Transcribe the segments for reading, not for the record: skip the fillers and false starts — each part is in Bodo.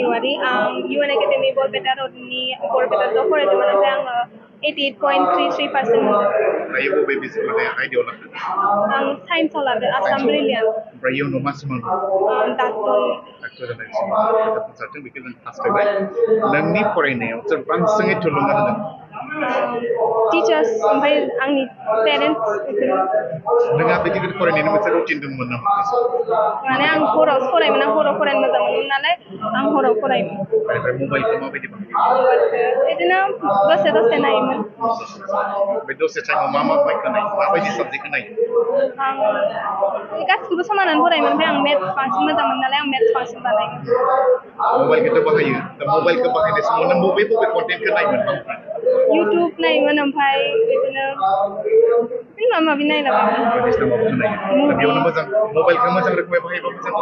January UN Academy Borpeta Rodni Borpeta do faraydimon oमफ्राय आङो 88.33% मोनदों Rayo बबे बिसोर माने आइडियाव लादों आं साइन्सआव लादों आसाम ब्रिलियान ओमफ्राय इयुनाव मा सिमां दं डाक्टर जानाय सिमां जाफुंसारथों बेखौ जों हास्थायबाय नोंनि फरायनायाव सोर बांसिनै थुलुंगा होदों टीचार्स ओमफ्राय आंनि पेरेन्ट्स नोंहा बिदि फरायनायनि मोनसे रुटिन दंमोन नामा माने आं हराव फरायोमोन आं हराव फरायनो मोजां मोनोमोन नालाय आं हराव फरायोमोन ओमफ्राय मबाइलखौ माबायदि बिदिनो दसे नायोमोन बे दसे टाइमाव मा नायो माबायदि साबजेक्टखौ नायो आं गासिखौबो समानानो फरायोमोन ओमफ्राय आं मेथ्स बांसिन मोजां मोनो नालाय आं मेथ्स बांसिन बानायोमोन मबाइलखौथ' बाहायो दा मबाइलखौ बाहायनाय समाव नों बबे कन्टेन्टखौ नायोमोन इउटुब नायोमोन ओमफ्राय बिदिनो माबा माबि नायलाबायोमोन बेयावनो मोजां मबाइलखौ मोजां रोखोमै बाहायबा मोजां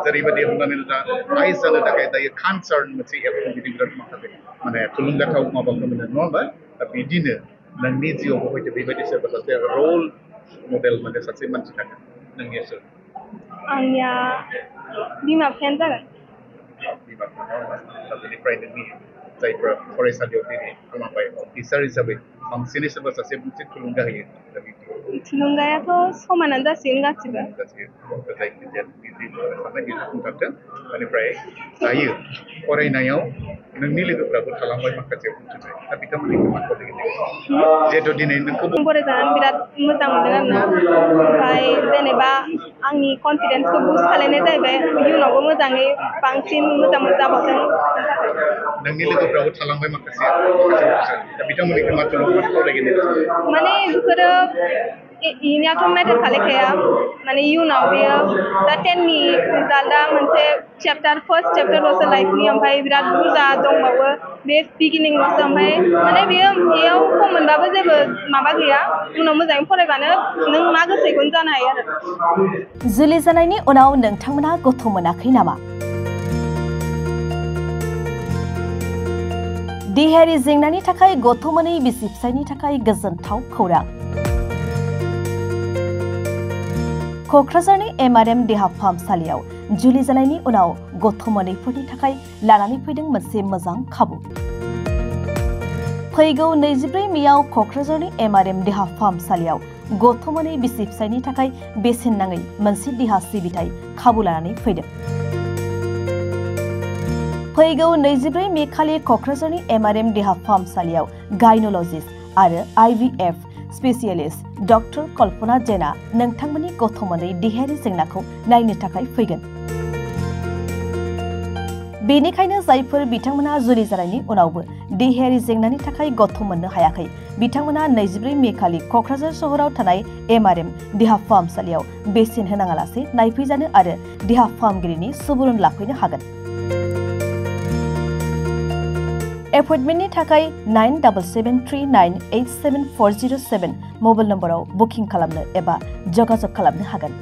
जेरैबायदि हमनानै ला आइस जानो थाखाय दायो कानसार मोनसे एप बिदि बिराद माखासे माने थुलुंगाथाव माबाखौ मोनो नङा होमबा दा बिदिनो नोंनि जिउआव हयथ' बेबायदि सोरबा सासे रल मडेल माने सासे मानसि थागोन नोंनिया सोर आंनिया बिमा बिफायानो जागोन बिमा बिफा बेनिफ्राय नोंनि जायफ्रा फरायसालियाव दिनै खालामबाय टिचार हिसाबै बांसिनै सोरबा सासे मोनसे थुलुंगा होयो दा बिदि थुलुंगायाथ' समानानो जासिगोन गासिबो जाफुंसारथों बेनिफ्राय दायो फरायनायाव नोंनि लोगोफ्राबो थालांबाय माखासे उनथिबाय दा बिथांमोननि मा जिहेथु दिनै नोंखौ फरायजानानै बिराद मोजां मोनदों आरोना ओमफ्राय जेनेबा आंनि कनफिडेन्सखौ बुस्ट खालायनाय जाहैबाय इयुनावबो मोजाङै बांसिन मोजां जाबावथों नोंनि लोगोफ्राबो थालांबाय माखासे दा बिथांमोननिखौ मा खावलायगोन माने बेफोरो इनियाथ' मेटार खालायखाया माने इयुनाव बेयो दा 10नि रिजाल्टआ मोनसे फार्स्ट चेप्टारल'सो लाइफनि ओमफ्राय बिराद बुरजा दंबावो बे बिगिनिंल'सो ओमफ्राय माने बेयाव खम मोनबाबो जेबो माबा गैया उनाव मोजाङै फरायबानो नों मा गोसो बेखौनो जानो हायो आरो जुलि जानायनि उनाव नोंथांमोना गथ' मोनाखै नामा देहायारि जेंनानि थाखाय गथ' मोनै बिसि फिसायनि थाखाय गोजोनथाव खौरां क'क्राझारनि MRM देहा फाहामसालियाव जुलि जानायनि उनाव गथ' मोनैफोरनि थाखाय लानानै फैदों मोनसे मोजां खाबु फैगौ 24 मेयाव क'क्राझारनि MRM देहा फाहामसालियाव गथ' मोनै बिसि फिसायनि थाखाय बेसेन नाङै मोनसे देहा सिबिथाय खाबु लानानै फैदों फैगौ 24 मे खालि क'क्राझारनि MRM देहा फाहामसालियाव गायनोलजिस्ट आरो IVF स्पेशियलिस्ट डक्टर कल्पना जेना नोंथांमोननि गथ' मोनै देहायारि जेंनाखौ नायनो थाखाय फैगोन बेनिखायनो जायफोर बिथांमोना जुलि जानायनि उनावबो देहायारि जेंनानि थाखाय गथ' मोननो हायाखै बिथांमोना 24 मे खालि क'क्राझार सहराव थानाय MRM देहा फाहामसालियाव बेसेन होनाङालासे नायफैजानो आरो देहा फाहामगिरिनि सुबुरुन लाफैनो हागोन एपइन्टमेन्टनि थाखाय 9773987407 मबाइल नम्बराव बुकिं खालामनो एबा जगाजग खालामनो हागोन